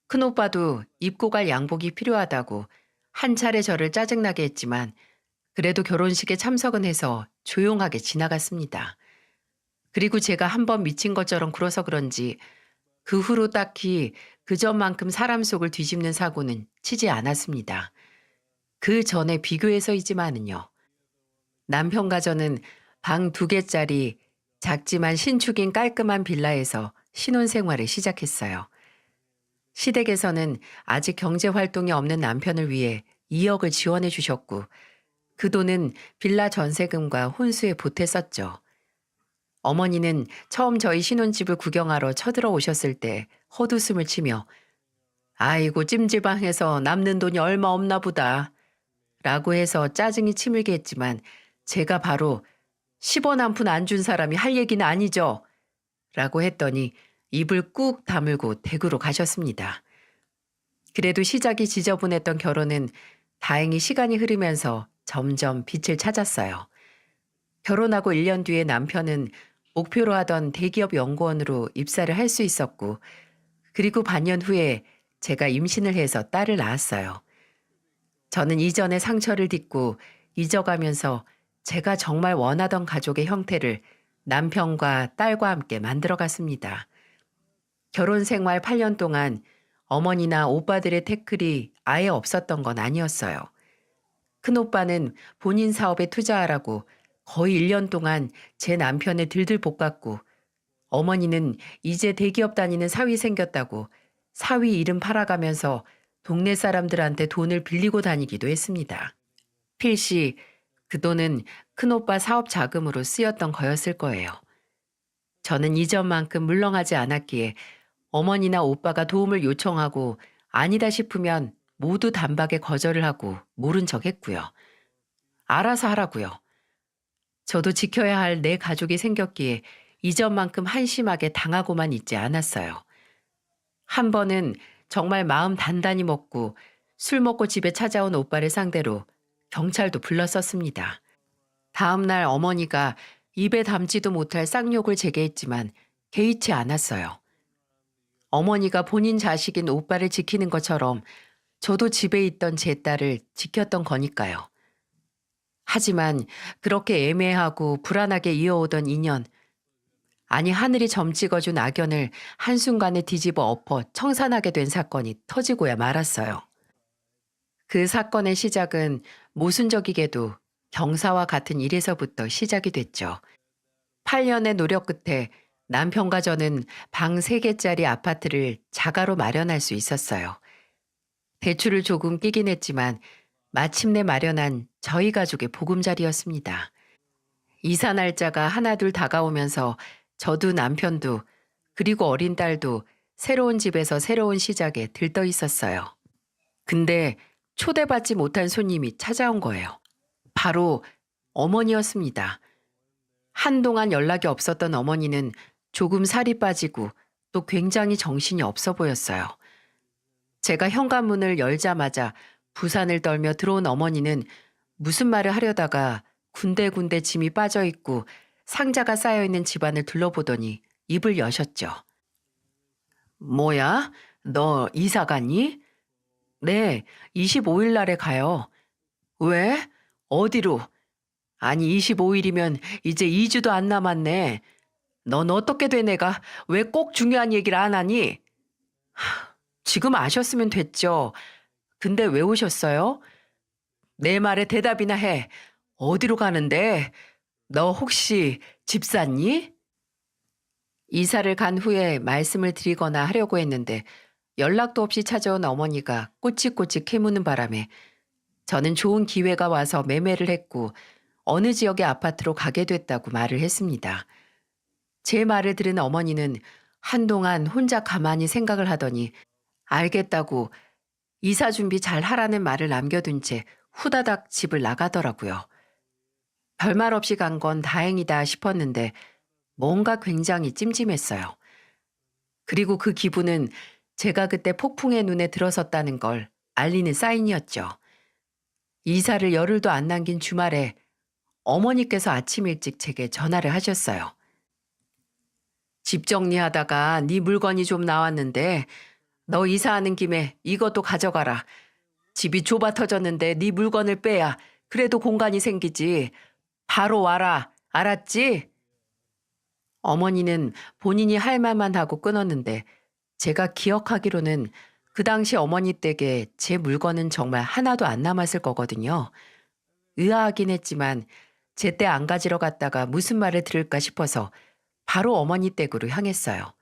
큰오빠도 입고 갈 양복이 필요하다고 한 차례 저를 짜증나게 했지만 그래도 결혼식에 참석은 해서 조용하게 지나갔습니다. 그리고 제가 한번 미친 것처럼 굴어서 그런지 그 후로 딱히 그전만큼 사람 속을 뒤집는 사고는 치지 않았습니다. 그 전에 비교해서이지만은요. 남편과 저는 방 2개짜리 작지만 신축인 깔끔한 빌라에서 신혼생활을 시작했어요. 시댁에서는 아직 경제활동이 없는 남편을 위해 2억을 지원해 주셨고 그 돈은 빌라 전세금과 혼수에 보탰었죠. 어머니는 처음 저희 신혼집을 구경하러 쳐들어 오셨을 때 헛웃음을 치며 아이고 찜질방에서 남는 돈이 얼마 없나 보다 라고 해서 짜증이 치밀게 했지만 제가 바로 10원 한 푼 안 준 사람이 할 얘기는 아니죠 라고 했더니 입을 꾹 다물고 댁으로 가셨습니다. 그래도 시작이 지저분했던 결혼은 다행히 시간이 흐르면서 점점 빛을 찾았어요. 결혼하고 1년 뒤에 남편은 목표로 하던 대기업 연구원으로 입사를 할 수 있었고 그리고 반년 후에 제가 임신을 해서 딸을 낳았어요. 저는 이전의 상처를 딛고 잊어가면서 제가 정말 원하던 가족의 형태를 남편과 딸과 함께 만들어갔습니다. 결혼 생활 8년 동안 어머니나 오빠들의 태클이 아예 없었던 건 아니었어요. 큰오빠는 본인 사업에 투자하라고 거의 1년 동안 제 남편을 들들 볶았고 어머니는 이제 대기업 다니는 사위 생겼다고 사위 이름 팔아가면서 동네 사람들한테 돈을 빌리고 다니기도 했습니다. 필시 그 돈은 큰오빠 사업 자금으로 쓰였던 거였을 거예요. 저는 이전만큼 물렁하지 않았기에 어머니나 오빠가 도움을 요청하고 아니다 싶으면 모두 단박에 거절을 하고 모른 척 했고요. 알아서 하라고요. 저도 지켜야 할 내 가족이 생겼기에 이전만큼 한심하게 당하고만 있지 않았어요. 한 번은 정말 마음 단단히 먹고 술 먹고 집에 찾아온 오빠를 상대로 경찰도 불렀었습니다. 다음 날 어머니가 입에 담지도 못할 쌍욕을 제게 했지만 개의치 않았어요. 어머니가 본인 자식인 오빠를 지키는 것처럼 저도 집에 있던 제 딸을 지켰던 거니까요. 하지만 그렇게 애매하고 불안하게 이어오던 인연, 아니 하늘이 점 찍어준 악연을 한순간에 뒤집어 엎어 청산하게 된 사건이 터지고야 말았어요. 그 사건의 시작은 모순적이게도 경사와 같은 일에서부터 시작이 됐죠. 8년의 노력 끝에 남편과 저는 방 3개짜리 아파트를 자가로 마련할 수 있었어요. 대출을 조금 끼긴 했지만 마침내 마련한 저희 가족의 보금자리였습니다. 이사 날짜가 하나둘 다가오면서 저도 남편도 그리고 어린 딸도 새로운 집에서 새로운 시작에 들떠 있었어요. 근데 초대받지 못한 손님이 찾아온 거예요. 바로 어머니였습니다. 한동안 연락이 없었던 어머니는 조금 살이 빠지고 또 굉장히 정신이 없어 보였어요. 제가 현관문을 열자마자 부산을 떨며 들어온 어머니는 무슨 말을 하려다가 군데군데 짐이 빠져 있고 상자가 쌓여 있는 집안을 둘러보더니 입을 여셨죠. 뭐야? 너 이사 갔니? 네, 25일 날에 가요. 왜? 어디로? 아니, 25일이면 이제 2주도 안 남았네. 넌 어떻게 된 애가 왜 꼭 중요한 얘기를 안 하니? 지금 아셨으면 됐죠. 근데 왜 오셨어요? 내 말에 대답이나 해. 어디로 가는데? 너 혹시 집 샀니? 이사를 간 후에 말씀을 드리거나 하려고 했는데 연락도 없이 찾아온 어머니가 꼬치꼬치 캐무는 바람에 저는 좋은 기회가 와서 매매를 했고 어느 지역의 아파트로 가게 됐다고 말을 했습니다. 제 말을 들은 어머니는 한동안 혼자 가만히 생각을 하더니 알겠다고 이사 준비 잘 하라는 말을 남겨둔 채 후다닥 집을 나가더라고요. 별말 없이 간 건 다행이다 싶었는데 뭔가 굉장히 찜찜했어요. 그리고 그 기분은 제가 그때 폭풍의 눈에 들어섰다는 걸 알리는 사인이었죠. 이사를 열흘도 안 남긴 주말에 어머니께서 아침 일찍 제게 전화를 하셨어요. 집 정리하다가 네 물건이 좀 나왔는데 너 이사하는 김에 이것도 가져가라. 집이 좁아 터졌는데 네 물건을 빼야 그래도 공간이 생기지. 바로 와라. 알았지? 어머니는 본인이 할 말만 하고 끊었는데 제가 기억하기로는 그 당시 어머니 댁에 제 물건은 정말 하나도 안 남았을 거거든요. 의아하긴 했지만 제때 안 가지러 갔다가 무슨 말을 들을까 싶어서 바로 어머니 댁으로 향했어요.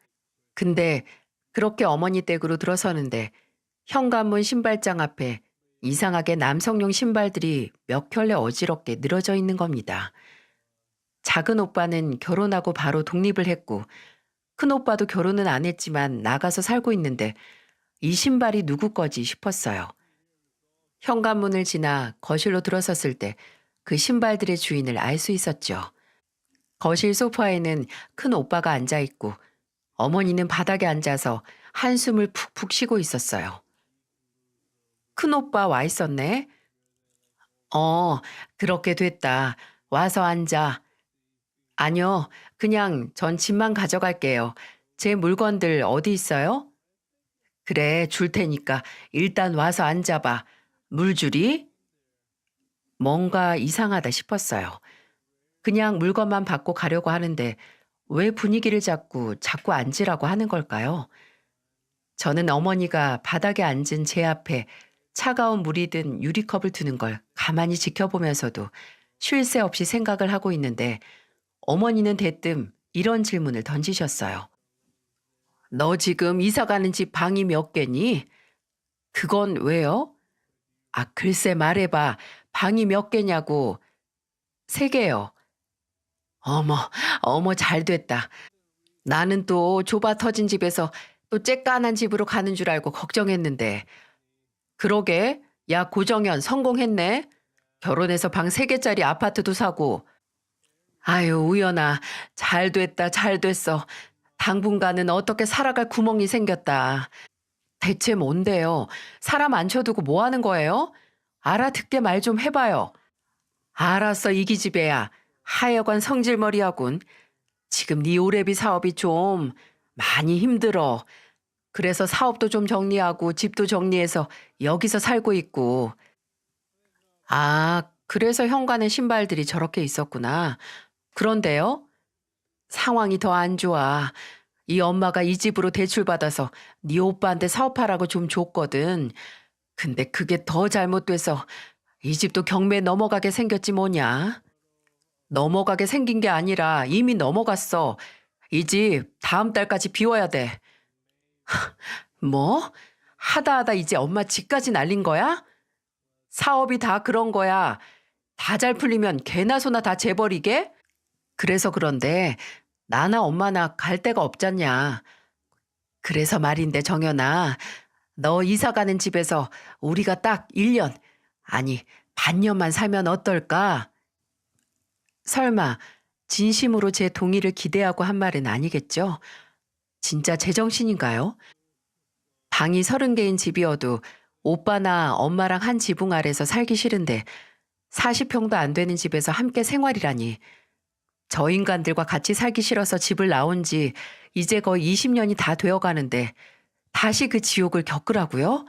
근데 그렇게 어머니 댁으로 들어서는데 현관문 신발장 앞에 이상하게 남성용 신발들이 몇 켤레 어지럽게 늘어져 있는 겁니다. 작은 오빠는 결혼하고 바로 독립을 했고 큰 오빠도 결혼은 안 했지만 나가서 살고 있는데 이 신발이 누구 거지 싶었어요. 현관문을 지나 거실로 들어섰을 때 그 신발들의 주인을 알 수 있었죠. 거실 소파에는 큰 오빠가 앉아 있고 어머니는 바닥에 앉아서 한숨을 푹푹 쉬고 있었어요. 큰 오빠 와 있었네. 어, 그렇게 됐다. 와서 앉아. 아니요, 그냥 전 집만 가져갈게요. 제 물건들 어디 있어요? 그래, 줄 테니까 일단 와서 앉아봐. 물 주리? 뭔가 이상하다 싶었어요. 그냥 물건만 받고 가려고 하는데 왜 분위기를 자꾸 앉으라고 하는 걸까요? 저는 어머니가 바닥에 앉은 제 앞에 차가운 물이 든 유리컵을 두는 걸 가만히 지켜보면서도 쉴 새 없이 생각을 하고 있는데 어머니는 대뜸 이런 질문을 던지셨어요. 너 지금 이사 가는 집 방이 몇 개니? 그건 왜요? 아, 글쎄 말해봐. 방이 몇 개냐고. 3개요. 어머, 어머, 잘 됐다. 나는 또 좁아 터진 집에서 또 쬐깐한 집으로 가는 줄 알고 걱정했는데. 그러게, 야, 고정현 성공했네. 결혼해서 방 3개짜리 아파트도 사고. 아유, 우연아, 잘 됐다, 잘 됐어. 당분간은 어떻게 살아갈 구멍이 생겼다. 대체 뭔데요? 사람 안 쳐두고 뭐 하는 거예요? 알아듣게 말 좀 해봐요. 알았어, 이기집애야. 하여간 성질머리하군. 지금 네 오래비 사업이 좀 많이 힘들어. 그래서 사업도 좀 정리하고 집도 정리해서 여기서 살고 있고. 아, 그래서 현관에 신발들이 저렇게 있었구나. 그런데요? 상황이 더 안 좋아. 이 엄마가 이 집으로 대출받아서 네 오빠한테 사업하라고 좀 줬거든. 근데 그게 더 잘못돼서 이 집도 경매에 넘어가게 생겼지 뭐냐. 넘어가게 생긴 게 아니라 이미 넘어갔어. 이 집 다음 달까지 비워야 돼. 뭐? 하다 하다 이제 엄마 집까지 날린 거야? 사업이 다 그런 거야. 다 잘 풀리면 개나 소나 다 재버리게? 그래서 그런데 나나 엄마나 갈 데가 없잖냐. 그래서 말인데 정연아, 너 이사 가는 집에서 우리가 딱 1년, 아니 반년만 살면 어떨까? 설마 진심으로 제 동의를 기대하고 한 말은 아니겠죠? 진짜 제정신인가요? 방이 30개인 집이어도 오빠나 엄마랑 한 지붕 아래서 살기 싫은데 40평도 안 되는 집에서 함께 생활이라니. 저 인간들과 같이 살기 싫어서 집을 나온 지 이제 거의 20년이 다 되어 가는데 다시 그 지옥을 겪으라고요?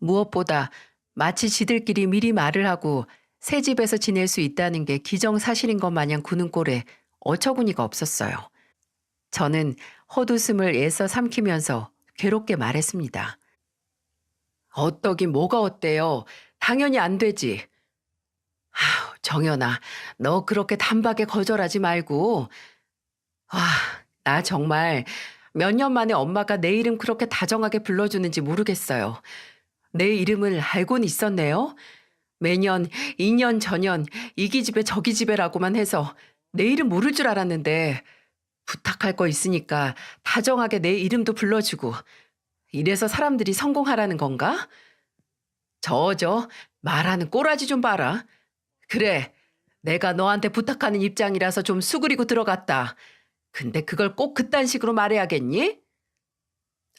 무엇보다 마치 지들끼리 미리 말을 하고 새 집에서 지낼 수 있다는 게 기정사실인 것 마냥 구는 꼴에 어처구니가 없었어요. 저는 헛웃음을 애써 삼키면서 괴롭게 말했습니다. 어떠긴 뭐가 어때요? 당연히 안 되지. 정연아, 너 그렇게 단박에 거절하지 말고. 와, 나 정말 몇 년 만에 엄마가 내 이름 그렇게 다정하게 불러주는지 모르겠어요. 내 이름을 알고는 있었네요. 매년 2년 전년 이기 집에 저기 집에라고만 해서 내 이름 모를 줄 알았는데 부탁할 거 있으니까 다정하게 내 이름도 불러주고 이래서 사람들이 성공하라는 건가? 저 말하는 꼬라지 좀 봐라. 그래, 내가 너한테 부탁하는 입장이라서 좀 수그리고 들어갔다. 근데 그걸 꼭 그딴 식으로 말해야겠니?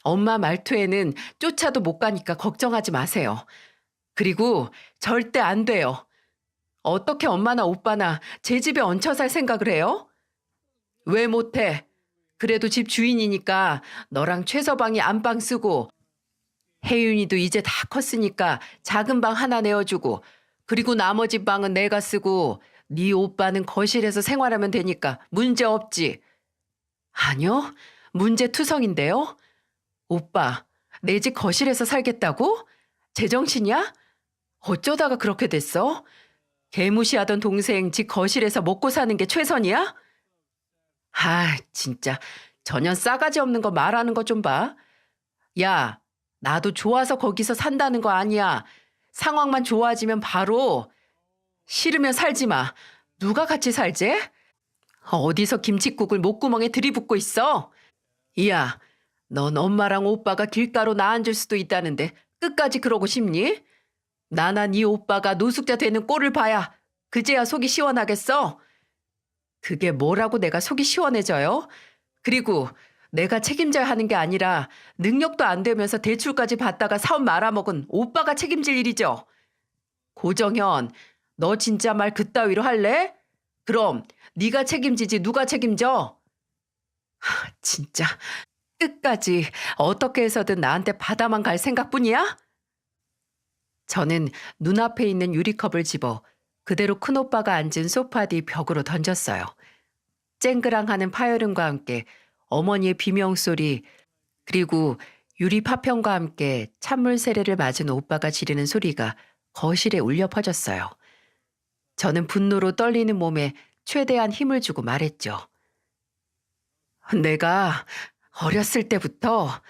엄마 말투에는 쫓아도 못 가니까 걱정하지 마세요. 그리고 절대 안 돼요. 어떻게 엄마나 오빠나 제 집에 얹혀 살 생각을 해요? 왜 못해? 그래도 집 주인이니까 너랑 최서방이 안방 쓰고 혜윤이도 이제 다 컸으니까 작은 방 하나 내어주고 그리고 나머지 방은 내가 쓰고 네 오빠는 거실에서 생활하면 되니까 문제 없지. 아니요, 문제투성인데요. 오빠, 내 집 거실에서 살겠다고? 제정신이야? 어쩌다가 그렇게 됐어? 개무시하던 동생 집 거실에서 먹고 사는 게 최선이야? 진짜 전혀 싸가지 없는 거 말하는 거 좀 봐. 야, 나도 좋아서 거기서 산다는 거 아니야. 상황만 좋아지면 바로. 싫으면 살지 마. 누가 같이 살지? 어디서 김칫국을 목구멍에 들이붓고 있어? 야, 넌 엄마랑 오빠가 길가로 나앉을 수도 있다는데 끝까지 그러고 싶니? 나나 네 오빠가 노숙자 되는 꼴을 봐야 그제야 속이 시원하겠어? 그게 뭐라고 내가 속이 시원해져요? 그리고 내가 책임져야 하는 게 아니라 능력도 안 되면서 대출까지 받다가 사업 말아먹은 오빠가 책임질 일이죠. 고정현, 너 진짜 말 그따위로 할래? 그럼 네가 책임지지 누가 책임져? 진짜 끝까지 어떻게 해서든 나한테 받아만 갈 생각뿐이야? 저는 눈앞에 있는 유리컵을 집어 그대로 큰오빠가 앉은 소파 뒤 벽으로 던졌어요. 쨍그랑하는 파열음과 함께 어머니의 비명소리 그리고 유리 파편과 함께 찬물 세례를 맞은 오빠가 지르는 소리가 거실에 울려 퍼졌어요. 저는 분노로 떨리는 몸에 최대한 힘을 주고 말했죠. 내가 어렸을 때부터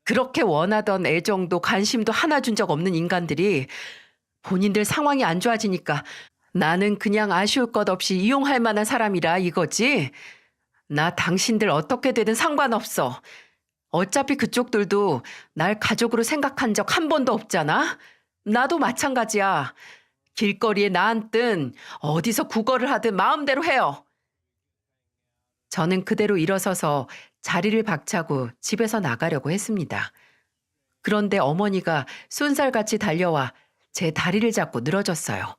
그렇게 원하던 애정도 관심도 하나 준 적 없는 인간들이 본인들 상황이 안 좋아지니까 나는 그냥 아쉬울 것 없이 이용할 만한 사람이라 이거지. 나 당신들 어떻게 되든 상관없어. 어차피 그쪽들도 날 가족으로 생각한 적 한 번도 없잖아. 나도 마찬가지야. 길거리에 나앉든 어디서 구걸을 하든 마음대로 해요. 저는 그대로 일어서서 자리를 박차고 집에서 나가려고 했습니다. 그런데 어머니가 쏜살같이 달려와 제 다리를 잡고 늘어졌어요.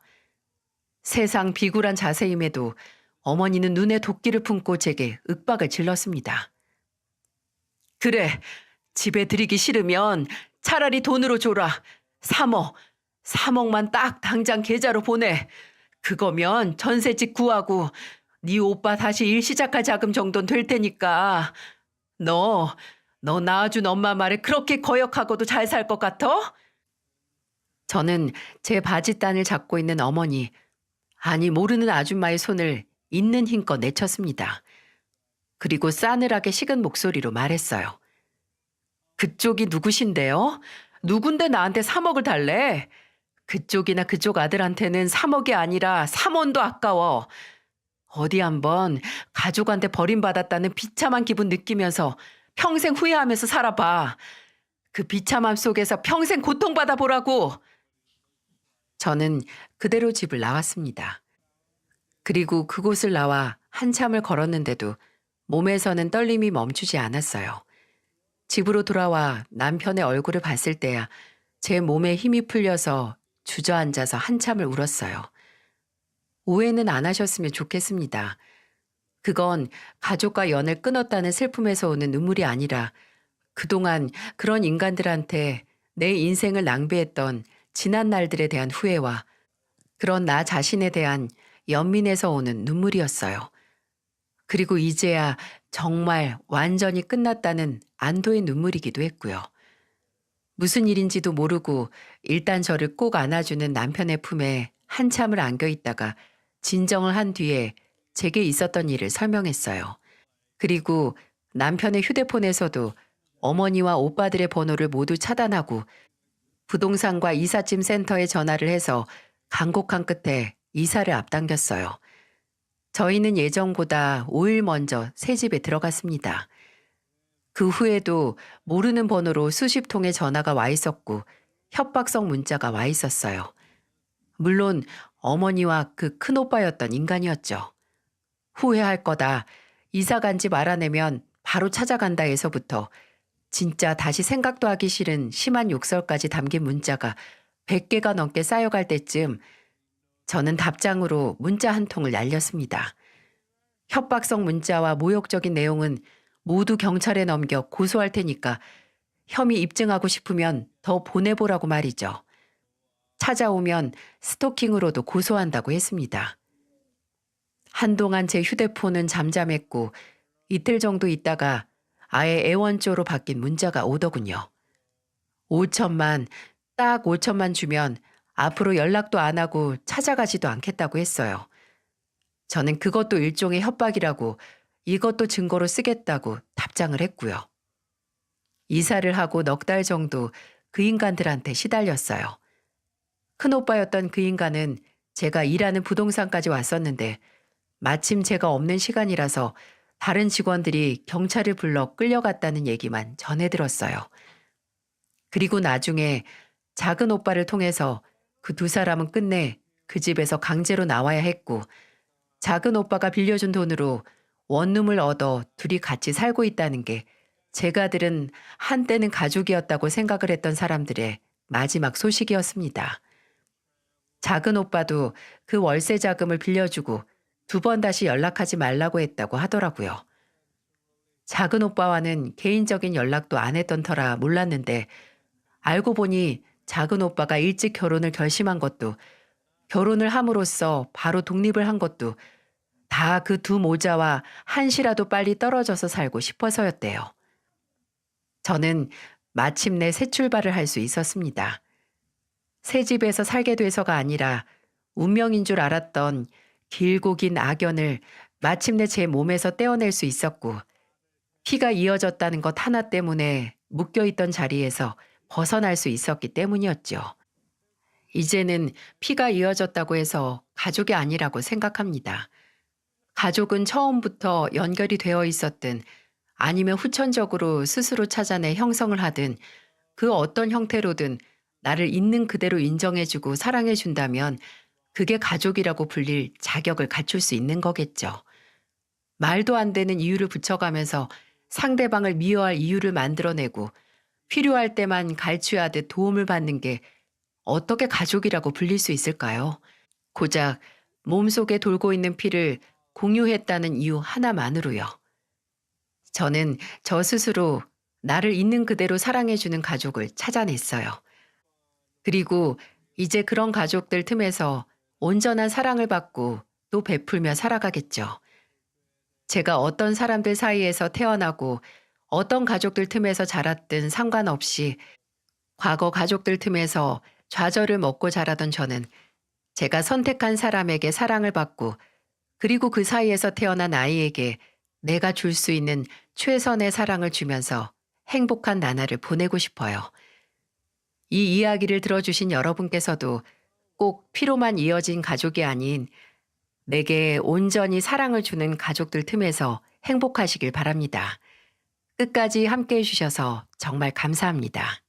세상 비굴한 자세임에도 어머니는 눈에 도끼를 품고 제게 윽박을 질렀습니다. 그래, 집에 들이기 싫으면 차라리 돈으로 줘라. 3억만 딱 당장 계좌로 보내. 그거면 전세집 구하고 네 오빠 다시 일 시작할 자금 정도는 될 테니까 너 낳아준 엄마 말에 그렇게 거역하고도 잘 살 것 같아? 저는 제 바짓단을 잡고 있는 어머니, 아니 모르는 아줌마의 손을 있는 힘껏 내쳤습니다. 그리고 싸늘하게 식은 목소리로 말했어요. 그쪽이 누구신데요? 누군데 나한테 3억을 달래? 그쪽이나 그쪽 아들한테는 3억이 아니라 3원도 아까워. 어디 한번 가족한테 버림받았다는 비참한 기분 느끼면서 평생 후회하면서 살아봐. 그 비참함 속에서 평생 고통받아 보라고. 저는 그대로 집을 나왔습니다. 그리고 그곳을 나와 한참을 걸었는데도 몸에서는 떨림이 멈추지 않았어요. 집으로 돌아와 남편의 얼굴을 봤을 때야 제 몸에 힘이 풀려서 주저앉아서 한참을 울었어요. 오해는 안 하셨으면 좋겠습니다. 그건 가족과 연을 끊었다는 슬픔에서 오는 눈물이 아니라 그동안 그런 인간들한테 내 인생을 낭비했던 지난 날들에 대한 후회와 그런 나 자신에 대한 연민에서 오는 눈물이었어요. 그리고 이제야 정말 완전히 끝났다는 안도의 눈물이기도 했고요. 무슨 일인지도 모르고 일단 저를 꼭 안아주는 남편의 품에 한참을 안겨 있다가 진정을 한 뒤에 제게 있었던 일을 설명했어요. 그리고 남편의 휴대폰에서도 어머니와 오빠들의 번호를 모두 차단하고 부동산과 이삿짐 센터에 전화를 해서 간곡한 끝에 이사를 앞당겼어요. 저희는 예정보다 5일 먼저 새 집에 들어갔습니다. 그 후에도 모르는 번호로 수십 통의 전화가 와 있었고 협박성 문자가 와 있었어요. 물론 어머니와 그 큰오빠였던 인간이었죠. 후회할 거다. 이사 간 집 알아내면 바로 찾아간다 에서부터 진짜 다시 생각도 하기 싫은 심한 욕설까지 담긴 문자가 100개가 넘게 쌓여갈 때쯤 저는 답장으로 문자 한 통을 날렸습니다. 협박성 문자와 모욕적인 내용은 모두 경찰에 넘겨 고소할 테니까 혐의 입증하고 싶으면 더 보내보라고 말이죠. 찾아오면 스토킹으로도 고소한다고 했습니다. 한동안 제 휴대폰은 잠잠했고 이틀 정도 있다가 아예 애원조로 바뀐 문자가 오더군요. 5천만, 딱 5천만 주면 앞으로 연락도 안 하고 찾아가지도 않겠다고 했어요. 저는 그것도 일종의 협박이라고 이것도 증거로 쓰겠다고 답장을 했고요. 이사를 하고 넉 달 정도 그 인간들한테 시달렸어요. 큰오빠였던 그 인간은 제가 일하는 부동산까지 왔었는데 마침 제가 없는 시간이라서 다른 직원들이 경찰을 불러 끌려갔다는 얘기만 전해 들었어요. 그리고 나중에 작은 오빠를 통해서 그 두 사람은 끝내 그 집에서 강제로 나와야 했고 작은 오빠가 빌려준 돈으로 원룸을 얻어 둘이 같이 살고 있다는 게 제가 들은 한때는 가족이었다고 생각을 했던 사람들의 마지막 소식이었습니다. 작은 오빠도 그 월세 자금을 빌려주고 2번 다시 연락하지 말라고 했다고 하더라고요. 작은 오빠와는 개인적인 연락도 안 했던 터라 몰랐는데 알고 보니 작은 오빠가 일찍 결혼을 결심한 것도 결혼을 함으로써 바로 독립을 한 것도 다 그 두 모자와 한시라도 빨리 떨어져서 살고 싶어서였대요. 저는 마침내 새 출발을 할 수 있었습니다. 새 집에서 살게 돼서가 아니라 운명인 줄 알았던 길고 긴 악연을 마침내 제 몸에서 떼어낼 수 있었고 피가 이어졌다는 것 하나 때문에 묶여있던 자리에서 벗어날 수 있었기 때문이었죠. 이제는 피가 이어졌다고 해서 가족이 아니라고 생각합니다. 가족은 처음부터 연결이 되어 있었든 아니면 후천적으로 스스로 찾아내 형성을 하든 그 어떤 형태로든 나를 있는 그대로 인정해주고 사랑해준다면 그게 가족이라고 불릴 자격을 갖출 수 있는 거겠죠. 말도 안 되는 이유를 붙여가면서 상대방을 미워할 이유를 만들어내고 필요할 때만 갈취하듯 도움을 받는 게 어떻게 가족이라고 불릴 수 있을까요? 고작 몸속에 돌고 있는 피를 공유했다는 이유 하나만으로요. 저는 저 스스로 나를 있는 그대로 사랑해주는 가족을 찾아냈어요. 그리고 이제 그런 가족들 틈에서 온전한 사랑을 받고 또 베풀며 살아가겠죠. 제가 어떤 사람들 사이에서 태어나고 어떤 가족들 틈에서 자랐든 상관없이 과거 가족들 틈에서 좌절을 먹고 자라던 저는 제가 선택한 사람에게 사랑을 받고 그리고 그 사이에서 태어난 아이에게 내가 줄 수 있는 최선의 사랑을 주면서 행복한 나날을 보내고 싶어요. 이 이야기를 들어주신 여러분께서도 꼭 피로만 이어진 가족이 아닌 내게 온전히 사랑을 주는 가족들 틈에서 행복하시길 바랍니다. 끝까지 함께 해주셔서 정말 감사합니다.